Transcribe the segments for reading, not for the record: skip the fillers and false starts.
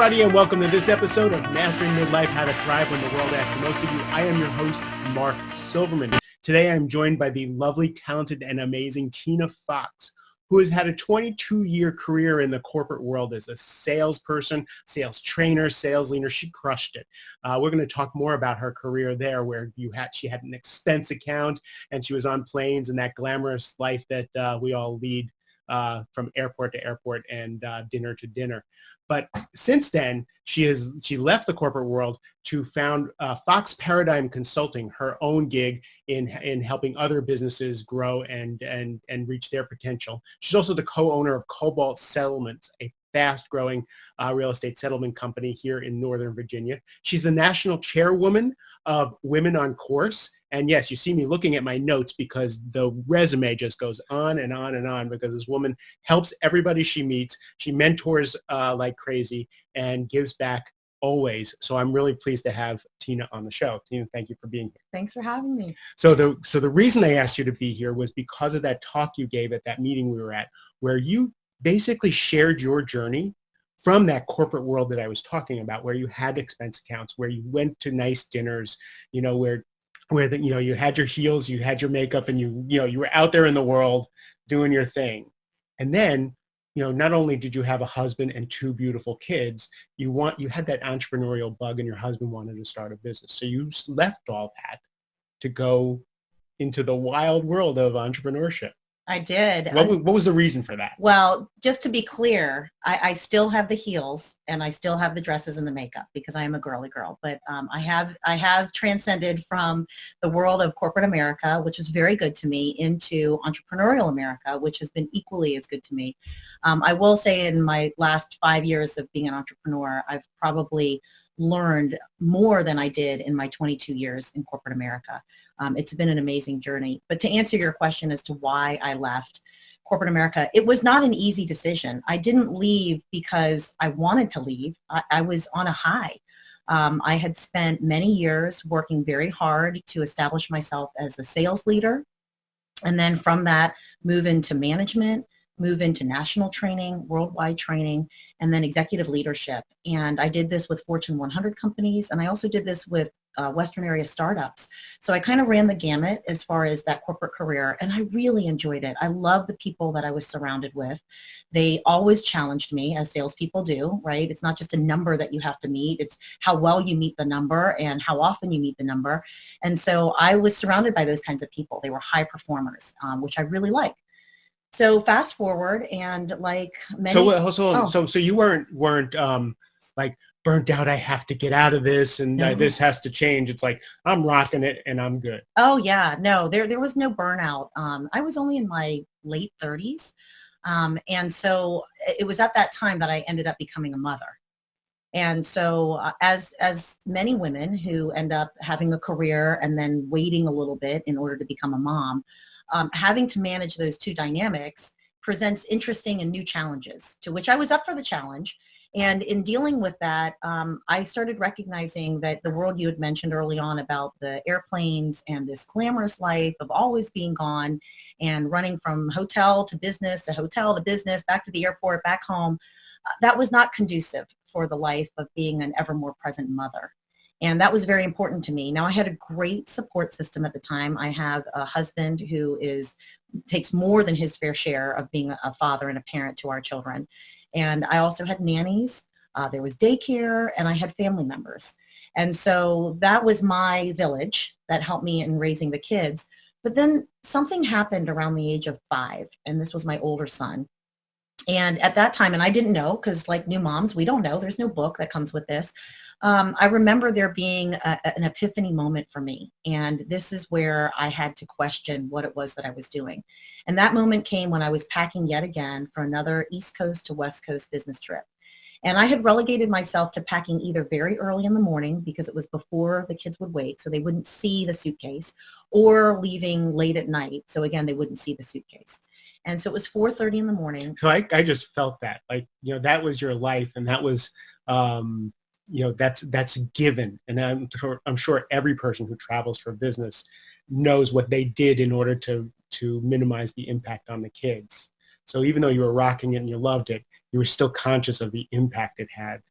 everybody, and welcome to this episode of Mastering Midlife, How to Thrive When the World Asks the Most of You. I am your host, Mark Silverman. Today, I'm joined by the lovely, talented, and amazing Tina Fox, who has had a 22-year career in the corporate world as a salesperson, sales trainer, sales leader. She crushed it. We're going to talk more about her career there, where she had an expense account, and she was on planes and that glamorous life that we all lead from airport to airport and dinner to dinner. But since then, she left the corporate world to found Fox Paradigm Consulting, her own gig in helping other businesses grow and reach their potential. She's also the co-owner of Cobalt Settlements, a fast-growing real estate settlement company here in Northern Virginia. She's the national chairwoman of Women on Course. And yes, you see me looking at my notes because the resume just goes on and on and on, because this woman helps everybody she meets. She mentors like crazy and gives back always. So I'm really pleased to have Tina on the show. Tina, thank you for being here. Thanks for having me. So the reason I asked you to be here was because of that talk you gave at that meeting we were at, where you basically shared your journey from that corporate world that I was talking about, where you had expense accounts, where you went to nice dinners, where you had your heels, you had your makeup, and you were out there in the world doing your thing. And then, not only did you have a husband and two beautiful kids, you had that entrepreneurial bug, and your husband wanted to start a business. So you left all that to go into the wild world of entrepreneurship. I did. What was the reason for that? Well, just to be clear, I still have the heels and I still have the dresses and the makeup because I am a girly girl. But I have transcended from the world of corporate America, which is very good to me, into entrepreneurial America, which has been equally as good to me. I will say in my last 5 years of being an entrepreneur, I've probably learned more than I did in my 22 years in corporate America. It's been an amazing journey. But to answer your question as to why I left corporate America, it was not an easy decision. I didn't leave because I wanted to leave. I was on a high. I had spent many years working very hard to establish myself as a sales leader. And then from that, move into management, move into national training, worldwide training, and then executive leadership. And I did this with Fortune 100 companies, and I also did this with Western area startups. So I kind of ran the gamut as far as that corporate career, and I really enjoyed it. I love the people that I was surrounded with. They always challenged me, as salespeople do, right? It's not just a number that you have to meet. It's how well you meet the number and how often you meet the number. And so I was surrounded by those kinds of people. They were high performers, which I really like. So fast forward, and like many. So you weren't like burnt out. I have to get out of this, and this has to change. It's like I'm rocking it, and I'm good. Oh yeah, no, there was no burnout. I was only in my late 30s, and so it was at that time that I ended up becoming a mother. And so as many women who end up having a career and then waiting a little bit in order to become a mom, having to manage those two dynamics presents interesting and new challenges, to which I was up for the challenge. And in dealing with that, I started recognizing that the world you had mentioned early on about the airplanes and this glamorous life of always being gone and running from hotel to business to hotel to business, back to the airport, back home, that was not conducive for the life of being an ever more present mother. And that was very important to me. Now, I had a great support system at the time. I have a husband who takes more than his fair share of being a father and a parent to our children. And I also had nannies, there was daycare, and I had family members. And so that was my village that helped me in raising the kids. But then something happened around the age of 5, and this was my older son. And at that time, and I didn't know, because like new moms, we don't know. There's no book that comes with this. I remember there being an epiphany moment for me. And this is where I had to question what it was that I was doing. And that moment came when I was packing yet again for another East Coast to West Coast business trip. And I had relegated myself to packing either very early in the morning, because it was before the kids would wake, so they wouldn't see the suitcase, or leaving late at night. So again, they wouldn't see the suitcase. And so it was 4:30 in the morning. So I just felt that, like, that was your life, and that was, that's given. And I'm sure every person who travels for business knows what they did in order to minimize the impact on the kids. So even though you were rocking it and you loved it, you were still conscious of the impact it had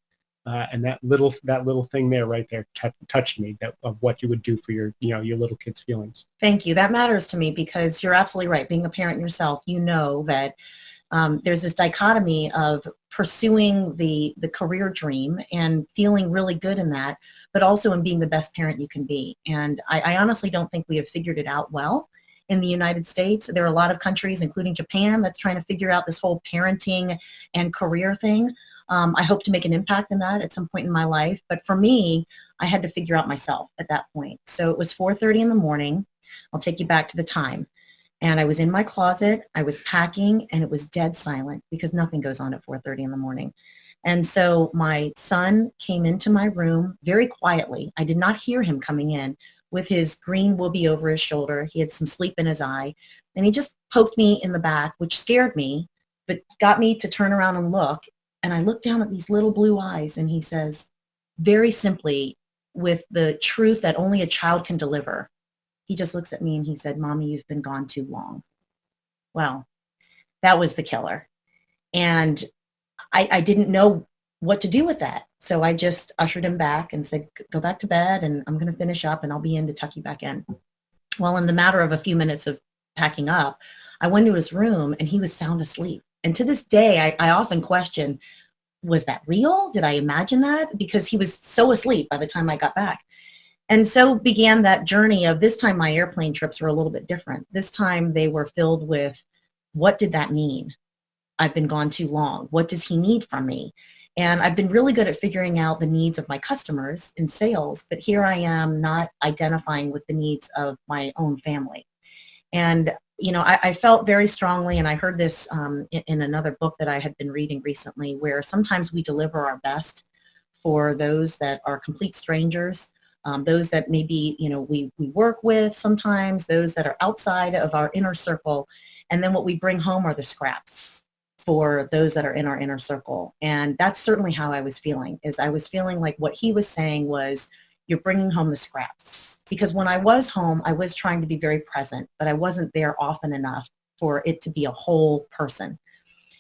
And that little thing there, right there, touched me, of what you would do for your little kid's feelings. Thank you. That matters to me because you're absolutely right. Being a parent yourself, you know that there's this dichotomy of pursuing the career dream and feeling really good in that, but also in being the best parent you can be. And I honestly don't think we have figured it out well in the United States. There are a lot of countries, including Japan, that's trying to figure out this whole parenting and career thing. I hope to make an impact in that at some point in my life. But for me, I had to figure out myself at that point. So it was 4:30 in the morning. I'll take you back to the time. And I was in my closet, I was packing, and it was dead silent because nothing goes on at 4:30 in the morning. And so my son came into my room very quietly. I did not hear him coming in with his green whoopee over his shoulder. He had some sleep in his eye. And he just poked me in the back, which scared me, but got me to turn around and look. And I looked down at these little blue eyes, and he says, very simply, with the truth that only a child can deliver, he just looks at me and he said, "Mommy, you've been gone too long." Well, that was the killer. And I didn't know what to do with that. So I just ushered him back and said, "Go back to bed, and I'm going to finish up, and I'll be in to tuck you back in." Well, in the matter of a few minutes of packing up, I went to his room and he was sound asleep. And to this day, I often question, was that real? Did I imagine that? Because he was so asleep by the time I got back. And so began that journey of, this time my airplane trips were a little bit different. This time they were filled with, what did that mean? I've been gone too long. What does he need from me? And I've been really good at figuring out the needs of my customers in sales, but here I am not identifying with the needs of my own family. And I felt very strongly, and I heard this in another book that I had been reading recently, where sometimes we deliver our best for those that are complete strangers, those that maybe, we work with sometimes, those that are outside of our inner circle, and then what we bring home are the scraps for those that are in our inner circle. And that's certainly how I was feeling, is I was feeling like what he was saying was, you're bringing home the scraps. Because when I was home, I was trying to be very present, but I wasn't there often enough for it to be a whole person.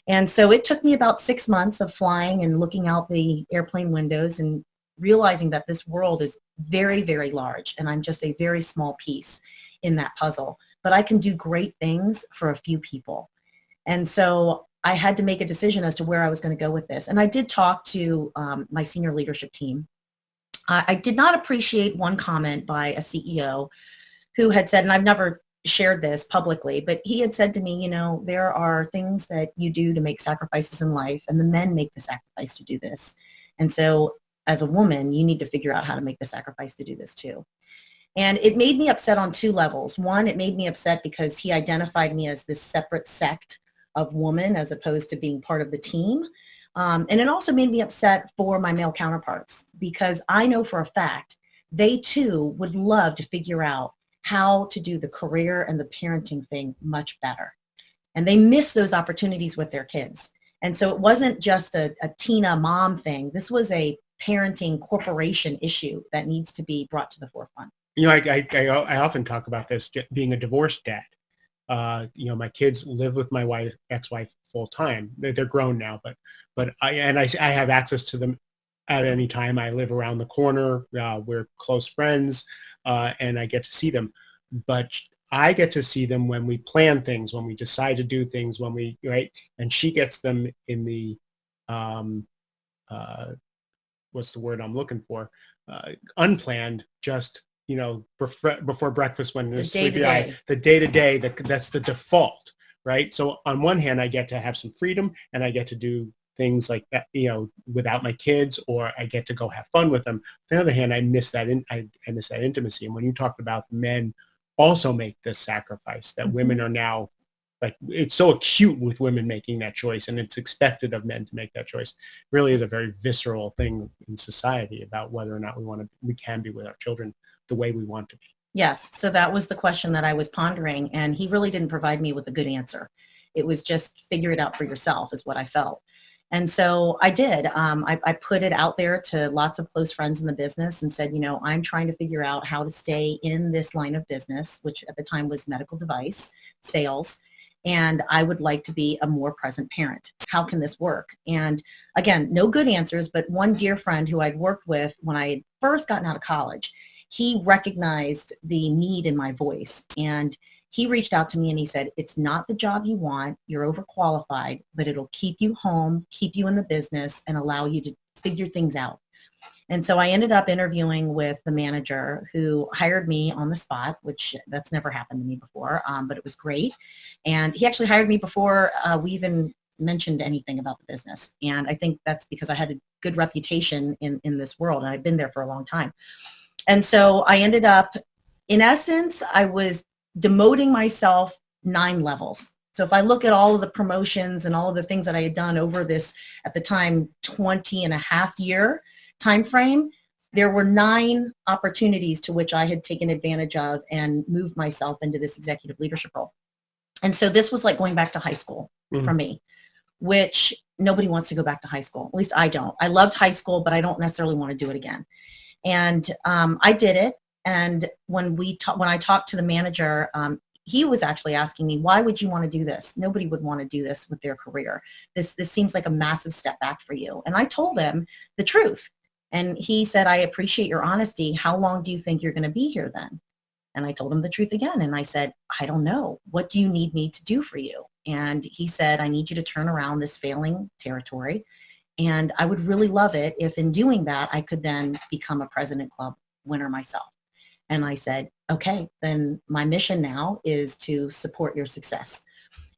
And so it took me about 6 months of flying and looking out the airplane windows and realizing that this world is very, very large, and I'm just a very small piece in that puzzle. But I can do great things for a few people. And so I had to make a decision as to where I was going to go with this. And I did talk to my senior leadership team. I did not appreciate one comment by a CEO who had said, and I've never shared this publicly, but he had said to me, there are things that you do to make sacrifices in life, and the men make the sacrifice to do this. And so as a woman, you need to figure out how to make the sacrifice to do this too. And it made me upset on two levels. One, it made me upset because he identified me as this separate sect of woman as opposed to being part of the team. And it also made me upset for my male counterparts, because I know for a fact they too would love to figure out how to do the career and the parenting thing much better. And they miss those opportunities with their kids. And so it wasn't just a Tina mom thing. This was a parenting corporation issue that needs to be brought to the forefront. I often talk about this, being a divorced dad. My kids live with my ex-wife full time. They're grown now, but I have access to them at any time. I live around the corner. We're close friends, and I get to see them. But I get to see them when we plan things, when we decide to do things, and she gets them in the what's the word I'm looking for? Unplanned, just before breakfast, when there's the day-to-day, that's the default, right? So on one hand, I get to have some freedom, and I get to do things like that, without my kids, or I get to go have fun with them. On the other hand, I miss that intimacy. And when you talked about men also make this sacrifice, that women are now, like, it's so acute with women making that choice, and it's expected of men to make that choice. It really is a very visceral thing in society about whether or not we can be with our children the way we want to be. Yes. So that was the question that I was pondering, and he really didn't provide me with a good answer. It was just figure it out for yourself is what I felt. And so I did. I put it out there to lots of close friends in the business and said, I'm trying to figure out how to stay in this line of business, which at the time was medical device sales. and I would like to be a more present parent. How can this work? And again, no good answers, but one dear friend who I'd worked with when I had first gotten out of college, he recognized the need in my voice, and he reached out to me and he said, it's not the job you want, you're overqualified, but it'll keep you home, keep you in the business, and allow you to figure things out. And so I ended up interviewing with the manager who hired me on the spot, which that's never happened to me before, but it was great. And he actually hired me before we even mentioned anything about the business. And I think that's because I had a good reputation in this world, and I've been there for a long time. And so I ended up, in essence, I was demoting myself 9 levels. So if I look at all of the promotions and all of the things that I had done over this, at the time, 20 and a half year time frame, there were 9 opportunities to which I had taken advantage of and moved myself into this executive leadership role. And so this was like going back to high school for me, which nobody wants to go back to high school. At least I don't. I loved high school, but I don't necessarily want to do it again. And I did it. And when I talked to the manager, he was actually asking me, why would you want to do this? Nobody would want to do this with their career. This seems like a massive step back for you. And I told him the truth. And he said, I appreciate your honesty. How long do you think you're going to be here then? And I told him the truth again. And I said, I don't know. What do you need me to do for you? And he said, I need you to turn around this failing territory. And I would really love it if in doing that, I could then become a President Club winner myself. And I said, okay, then my mission now is to support your success.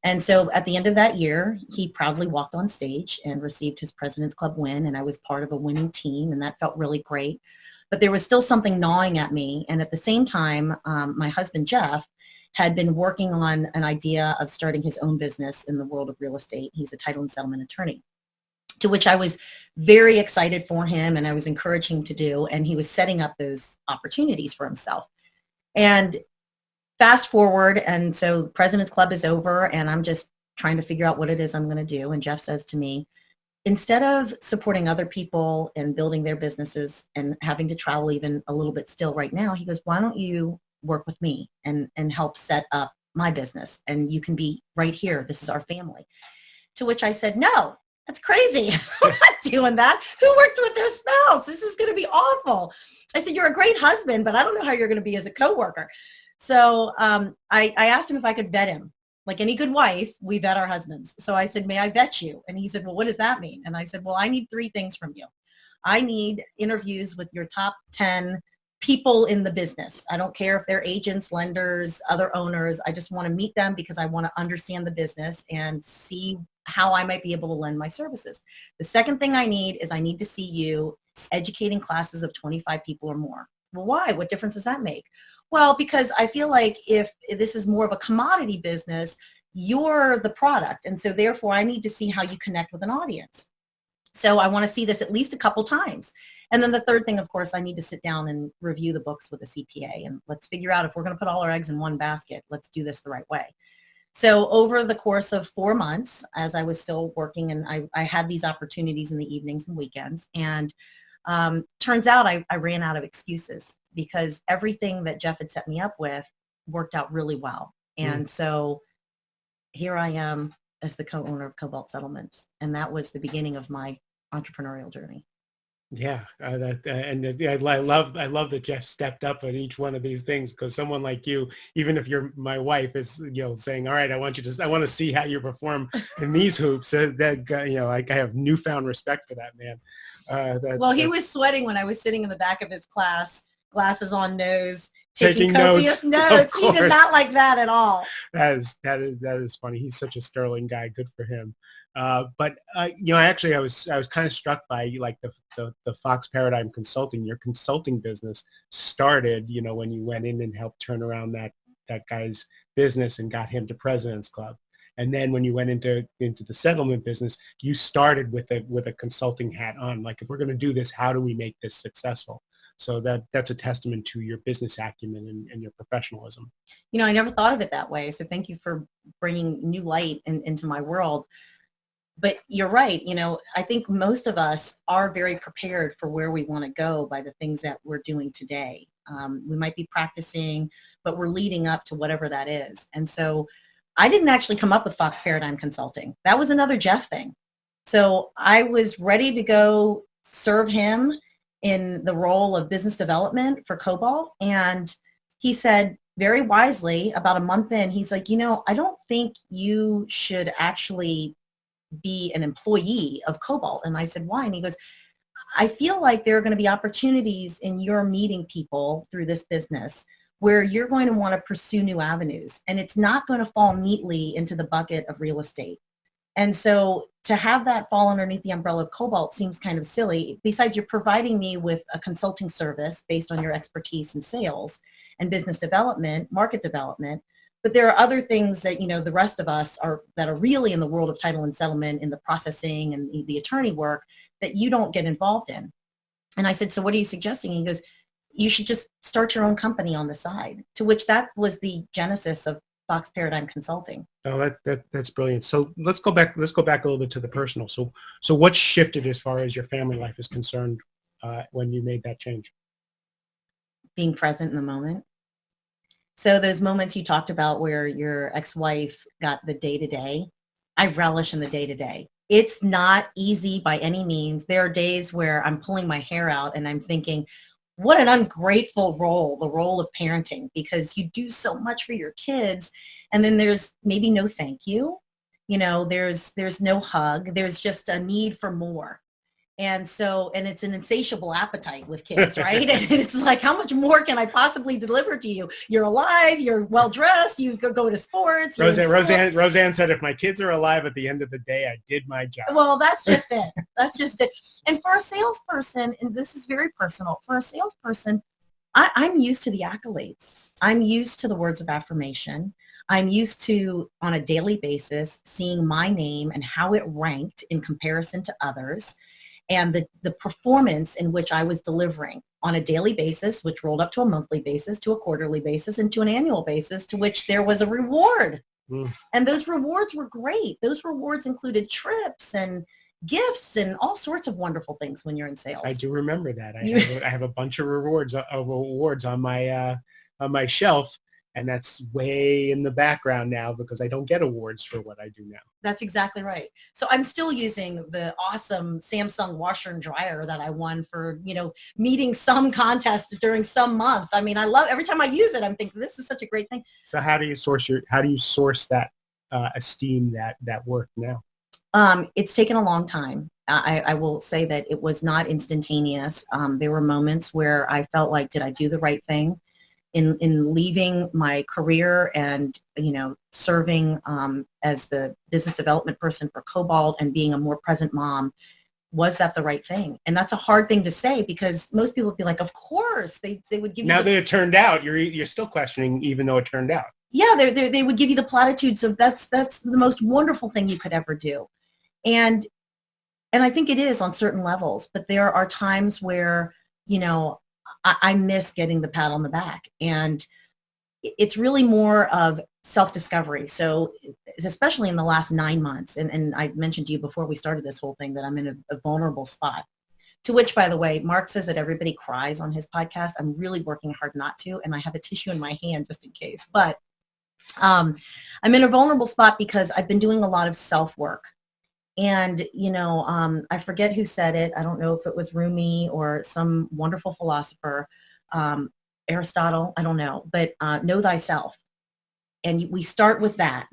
And so at the end of that year, he proudly walked on stage and received his President's Club win. And I was part of a winning team, and that felt really great. But there was still something gnawing at me. And at the same time, my husband, Jeff, had been working on an idea of starting his own business in the world of real estate. He's a title and settlement attorney, to which I was very excited for him and I was encouraging him to do. And he was setting up those opportunities for himself. And fast forward, and so the President's Club is over, and I'm just trying to figure out what it is I'm going to do. And Jeff says to me, instead of supporting other people and building their businesses and having to travel even a little bit still right now, he goes, why don't you work with me and help set up my business? And you can be right here. This is our family. To which I said, no, that's crazy. I'm not doing that. Who works with their spouse? This is going to be awful. I said, you're a great husband, but I don't know how you're going to be as a coworker. So I asked him if I could vet him. Like any good wife, we vet our husbands. So I said, may I vet you? And he said, well, what does that mean? And I said, well, I need 3 things from you. I need interviews with your top 10 people in the business. I don't care if they're agents, lenders, other owners. I just want to meet them because I want to understand the business and see how I might be able to lend my services. The second thing I need is I need to see you educating classes of 25 people or more. Well, why? What difference does that make? Well, because I feel like if this is more of a commodity business, you're the product. And so therefore I need to see how you connect with an audience. So I want to see this at least a couple times. And then the third thing, of course, I need to sit down and review the books with a CPA, and let's figure out if we're going to put all our eggs in one basket, let's do this the right way. So over the course of 4 months, as I was still working, and I had these opportunities in the evenings and weekends, and turns out I ran out of excuses because everything that Jeff had set me up with worked out really well. And so here I am as the co-owner of Cobalt Settlements. And that was the beginning of my entrepreneurial journey. Yeah, I love that Jeff stepped up at each one of these things, because someone like you, even if you're my wife, is saying, all right, I want to see how you perform in these hoops. That I have newfound respect for that man. Well, he was sweating when I was sitting in the back of his class, glasses on nose, taking copious notes. He did not like that at all. That is funny. He's such a sterling guy. Good for him. But actually, I was kind of struck by like the Fox Paradigm Consulting. Your consulting business started, when you went in and helped turn around that guy's business and got him to President's Club. And then when you went into the settlement business, you started with a consulting hat on. Like, if we're going to do this, how do we make this successful? So that's a testament to your business acumen and your professionalism. I never thought of it that way. So thank you for bringing new light into my world. But you're right. I think most of us are very prepared for where we want to go by the things that we're doing today. We might be practicing, but we're leading up to whatever that is. And so I didn't actually come up with Fox Paradigm Consulting. That was another Jeff thing. So I was ready to go serve him in the role of business development for Cobalt. And he said very wisely, about a month in, he's like, I don't think you should actually be an employee of Cobalt. And I said, why? And he goes, I feel like there are going to be opportunities in your meeting people through this business where you're going to want to pursue new avenues, and it's not going to fall neatly into the bucket of real estate. And so to have that fall underneath the umbrella of Cobalt seems kind of silly. Besides, you're providing me with a consulting service based on your expertise in sales and business development, market development. But there are other things that, the rest of us that are really in the world of title and settlement, in the processing and the attorney work, that you don't get involved in. And I said, so what are you suggesting? He goes, you should just start your own company on the side, to which that was the genesis of Fox Paradigm Consulting. Oh, that's brilliant. So let's go back a little bit to the personal. So what shifted as far as your family life is concerned when you made that change? Being present in the moment. So those moments you talked about where your ex-wife got the day-to-day, I relish in the day-to-day. It's not easy by any means. There are days where I'm pulling my hair out and I'm thinking, what an ungrateful role, the role of parenting, because you do so much for your kids, and then there's maybe no thank you. There's no hug. There's just a need for more. And it's an insatiable appetite with kids, right? And it's like, how much more can I possibly deliver to you? You're alive, you're well-dressed, you could go to sports. Roseanne said, if my kids are alive at the end of the day, I did my job. Well, that's just it. That's just it. And for a salesperson, and this is very personal, for a salesperson, I'm used to the accolades. I'm used to the words of affirmation. I'm used to, on a daily basis, seeing my name and how it ranked in comparison to others, and the performance in which I was delivering on a daily basis, which rolled up to a monthly basis, to a quarterly basis, and to an annual basis, to which there was a reward. And those rewards were great. Those rewards included trips and gifts and all sorts of wonderful things when you're in sales. I do remember that. I have a bunch of awards on my shelf. And that's way in the background now because I don't get awards for what I do now. That's exactly right. So I'm still using the awesome Samsung washer and dryer that I won for, meeting some contest during some month. I mean, I love every time I use it, I'm thinking this is such a great thing. So how do you source that esteem, that work now? It's taken a long time. I will say that it was not instantaneous. There were moments where I felt like, did I do the right thing? In leaving my career and, serving as the business development person for Cobalt and being a more present mom, was that the right thing? And that's a hard thing to say because most people would be like, of course, they would give you. Now that it turned out, you're still questioning even though it turned out. Yeah, they would give you the platitudes of that's the most wonderful thing you could ever do. And I think it is on certain levels, but there are times where, I miss getting the pat on the back, and it's really more of self-discovery. So especially in the last 9 months, and I mentioned to you before we started this whole thing that I'm in a vulnerable spot, to which, by the way, Mark says that everybody cries on his podcast. I'm really working hard not to, and I have a tissue in my hand just in case. But I'm in a vulnerable spot because I've been doing a lot of self-work. And, I forget who said it. I don't know if it was Rumi or some wonderful philosopher, Aristotle, I don't know, but know thyself. And we start with that.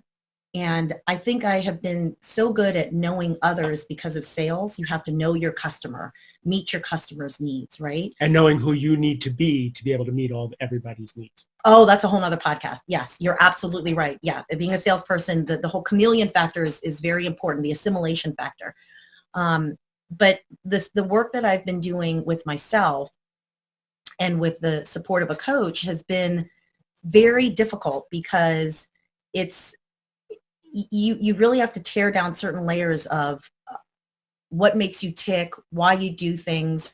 And I think I have been so good at knowing others because of sales. You have to know your customer, meet your customer's needs, right? And knowing who you need to be able to meet everybody's needs. Oh, that's a whole nother podcast. Yes, you're absolutely right. Yeah, being a salesperson, the whole chameleon factor is very important, the assimilation factor. But the work that I've been doing with myself and with the support of a coach has been very difficult because it's you really have to tear down certain layers of what makes you tick, why you do things,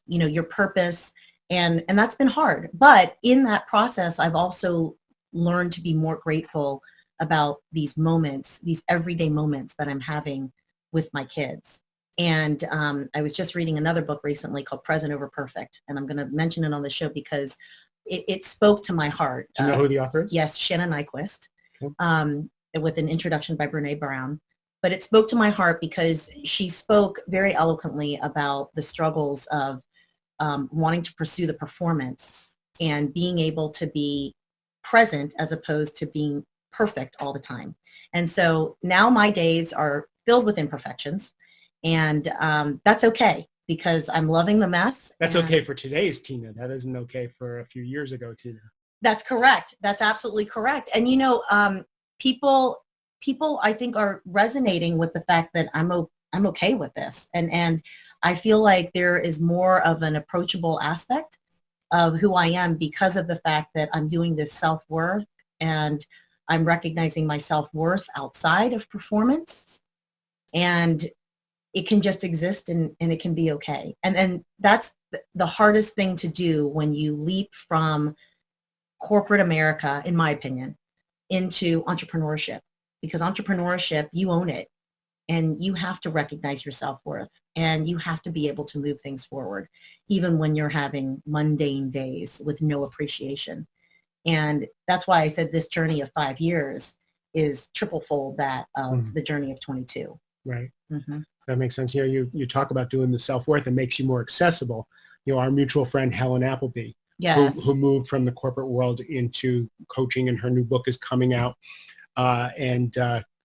your purpose. And that's been hard. But in that process, I've also learned to be more grateful about these moments, these everyday moments that I'm having with my kids. And I was just reading another book recently called Present Over Perfect. And I'm going to mention it on the show because it spoke to my heart. Do you know who the author is? Yes, Shannon Nyquist. Cool. With an introduction by Brene Brown. But it spoke to my heart because she spoke very eloquently about the struggles of wanting to pursue the performance and being able to be present as opposed to being perfect all the time. And so now my days are filled with imperfections, and that's okay because I'm loving the mess. That's okay for today's Tina. That isn't okay for a few years ago, Tina. That's correct. That's absolutely correct. And people I think are resonating with the fact that I'm okay with this, and I feel like there is more of an approachable aspect of who I am because of the fact that I'm doing this self-worth, and I'm recognizing my self-worth outside of performance, and it can just exist, and it can be okay. And then that's the hardest thing to do when you leap from corporate America, in my opinion, into entrepreneurship, because entrepreneurship, you own it, and you have to recognize your self-worth, and you have to be able to move things forward, even when you're having mundane days with no appreciation. And that's why I said this journey of 5 years is triple fold that of the journey of 22. Right. That makes sense. You talk about doing the self-worth and makes you more accessible. Our mutual friend, Helen Appleby, yes, who moved from the corporate world into coaching, and her new book is coming out.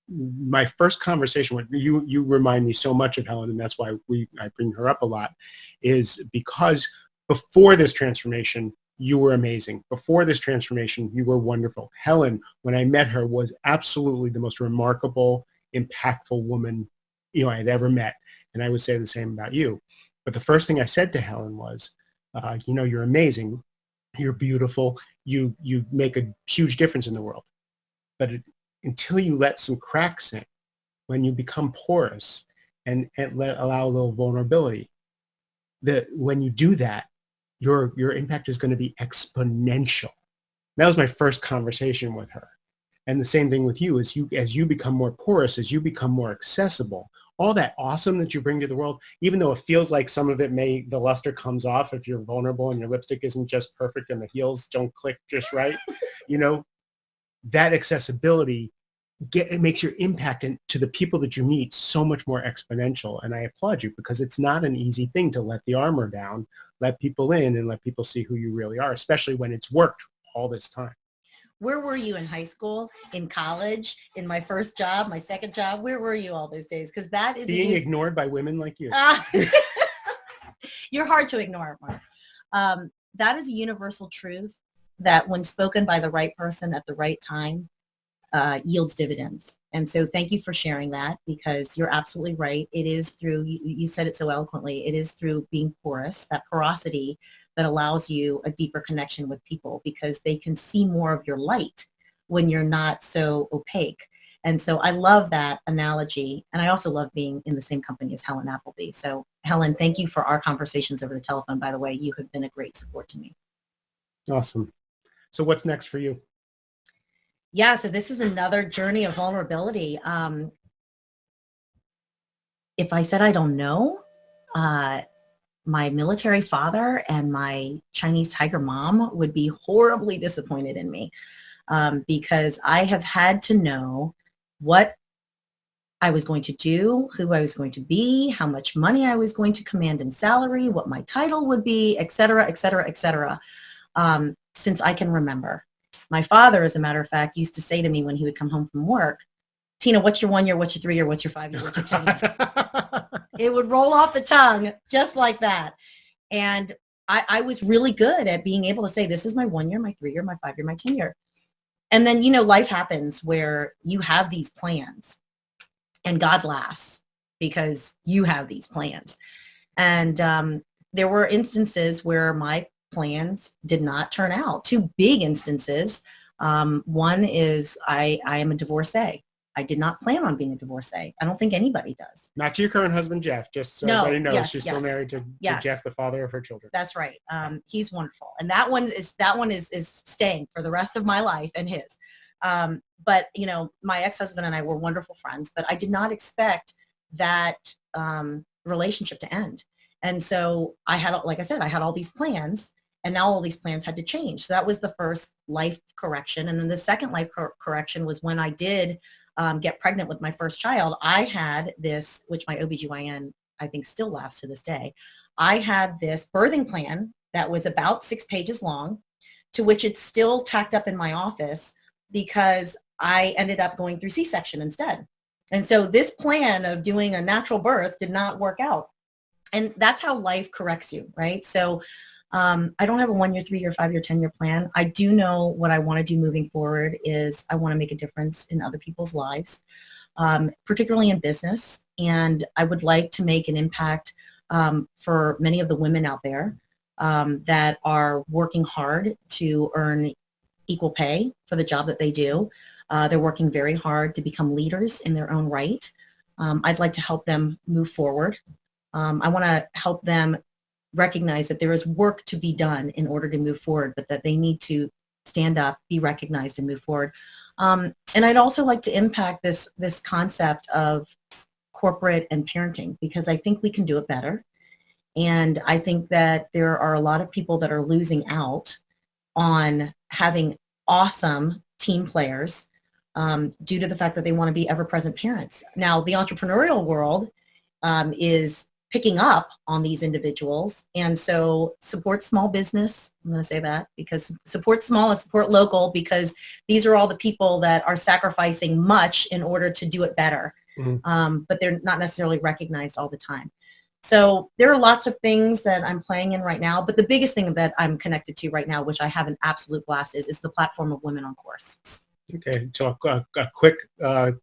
My first conversation with you remind me so much of Helen, and that's why I bring her up a lot, is because before this transformation, you were amazing. Before this transformation, you were wonderful. Helen, when I met her, was absolutely the most remarkable, impactful woman I'd ever met. And I would say the same about you. But the first thing I said to Helen was, you're amazing. You're beautiful. You make a huge difference in the world. But until you let some cracks in, when you become porous and allow a little vulnerability, when you do that, your impact is going to be exponential. That was my first conversation with her. And the same thing with you, as you become more porous, as you become more accessible, all that awesome that you bring to the world, even though it feels like some of it the luster comes off if you're vulnerable and your lipstick isn't just perfect and the heels don't click just right, that accessibility it makes your impact to the people that you meet so much more exponential. And I applaud you, because it's not an easy thing to let the armor down, let people in, and let people see who you really are, especially when it's worked all this time. Where were you in high school, in college, in my first job, my second job? Where were you all those days? Because that is being ignored by women like you. You're hard to ignore, Mark. That is a universal truth that when spoken by the right person at the right time, yields dividends. And so thank you for sharing that, because you're absolutely right. It is through, you said it so eloquently, it is through being porous, that porosity that allows you a deeper connection with people, because they can see more of your light when you're not so opaque. And so I love that analogy. And I also love being in the same company as Helen Appleby. So Helen, thank you for our conversations over the telephone. By the way, you have been a great support to me. Awesome. So what's next for you? Yeah, so this is another journey of vulnerability. If I said I don't know, my military father and my Chinese tiger mom would be horribly disappointed in me, because I have had to know what I was going to do, who I was going to be, how much money I was going to command in salary, what my title would be, et cetera, et cetera, et cetera, since I can remember. My father, as a matter of fact, used to say to me when he would come home from work, Tina, what's your 1 year, what's your 3 year, what's your 5 year, what's your 10 year? It would roll off the tongue just like that. And I was really good at being able to say, this is my 1 year, my 3 year, my 5 year, my 10 year. And then, life happens where you have these plans and God laughs because you have these plans. And there were instances where my plans did not turn out. Two big instances. One is I am a divorcee. I did not plan on being a divorcee. I don't think anybody does. Not to your current husband, Jeff, just so everybody knows she's still married to Jeff, the father of her children. That's right. He's wonderful. And that one is staying for the rest of my life, and his. But, my ex-husband and I were wonderful friends, but I did not expect that relationship to end. And so I had, like I said, I had all these plans, And now all these plans had to change. So that was the first life correction. And then the second life correction was when I did get pregnant with my first child. I had this, which my OBGYN, I think, still laughs to this day. I had this birthing plan that was about 6 pages long, to which it's still tacked up in my office because I ended up going through C-section instead. And so this plan of doing a natural birth did not work out. And that's how life corrects you, right? So I don't have a 1 year, 3 year, 5 year, 10 year plan. I do know what I want to do moving forward is I want to make a difference in other people's lives, particularly in business. And I would like to make an impact for many of the women out there that are working hard to earn equal pay for the job that they do. They're working very hard to become leaders in their own right. I'd like to help them move forward. I want to help them recognize that there is work to be done in order to move forward, but that they need to stand up, be recognized, and move forward. And I'd also like to impact this concept of corporate and parenting, because I think we can do it better. And I think that there are a lot of people that are losing out on having awesome team players due to the fact that they want to be ever-present parents. Now, the entrepreneurial world is picking up on these individuals. And so support small business. I'm going to say that, because support small and support local, because these are all the people that are sacrificing much in order to do it better. But they're not necessarily recognized all the time. So there are lots of things that I'm playing in right now, but the biggest thing that I'm connected to right now, which I have an absolute blast is the platform of Women on Course. Okay, so a quick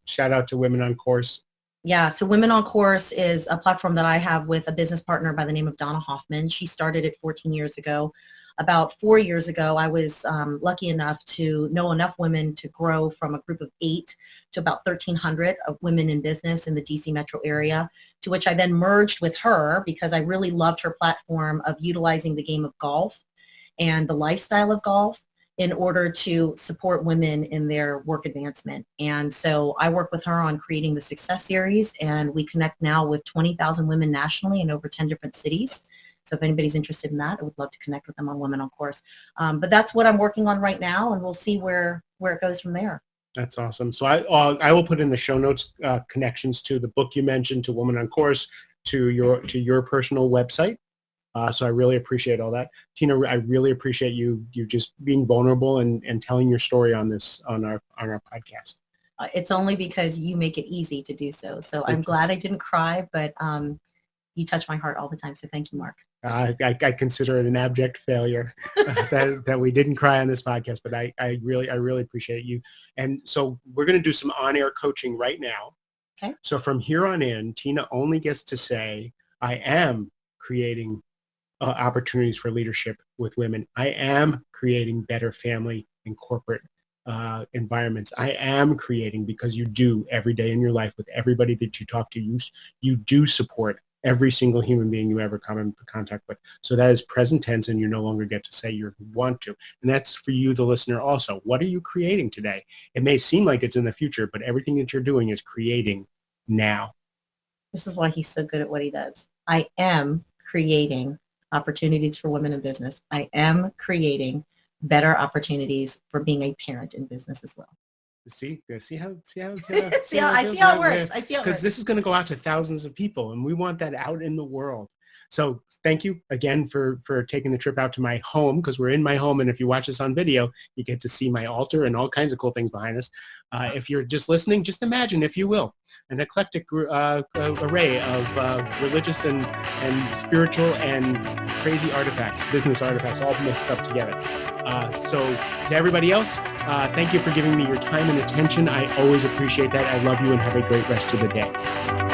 shout out to Women on Course. Yeah, so Women on Course is a platform that I have with a business partner by the name of Donna Hoffman. She started it 14 years ago. About 4 years ago, I was lucky enough to know enough women to grow from a group of 8 to about 1,300 of women in business in the DC metro area, to which I then merged with her because I really loved her platform of utilizing the game of golf and the lifestyle of golf in order to support women in their work advancement. And so I work with her on creating the Success Series, and we connect now with 20,000 women nationally in over 10 different cities. So if anybody's interested in that, I would love to connect with them on Women on Course. But that's what I'm working on right now, and we'll see where it goes from there. That's awesome. So I will put in the show notes connections to the book you mentioned, to Women on Course, to your personal website. So I really appreciate all that. Tina, I really appreciate you just being vulnerable and telling your story on our podcast. It's only because you make it easy to do so. So I'm glad I didn't cry, but you touch my heart all the time. So thank you, Mark. I consider it an abject failure that we didn't cry on this podcast, but I really appreciate you. And so we're going to do some on-air coaching right now. Okay. So from here on in, Tina only gets to say, I am creating opportunities for leadership with women. I am creating better family and corporate environments. I am creating, because you do every day in your life with everybody that you talk to, you do support every single human being you ever come into contact with. So that is present tense, and you no longer get to say you want to. And that's for you, the listener, also. What are you creating today? It may seem like it's in the future, but everything that you're doing is creating now. This is why he's so good at what he does. I am creating opportunities for women in business. I am creating better opportunities for being a parent in business as well. See how I see how it works. Because this is going to go out to thousands of people, and we want that out in the world. So thank you again for taking the trip out to my home, because we're in my home, and if you watch this on video, you get to see my altar and all kinds of cool things behind us. If you're just listening, just imagine, if you will, an eclectic array of religious and spiritual and crazy artifacts, business artifacts, all mixed up together. So to everybody else, thank you for giving me your time and attention. I always appreciate that. I love you, and have a great rest of the day.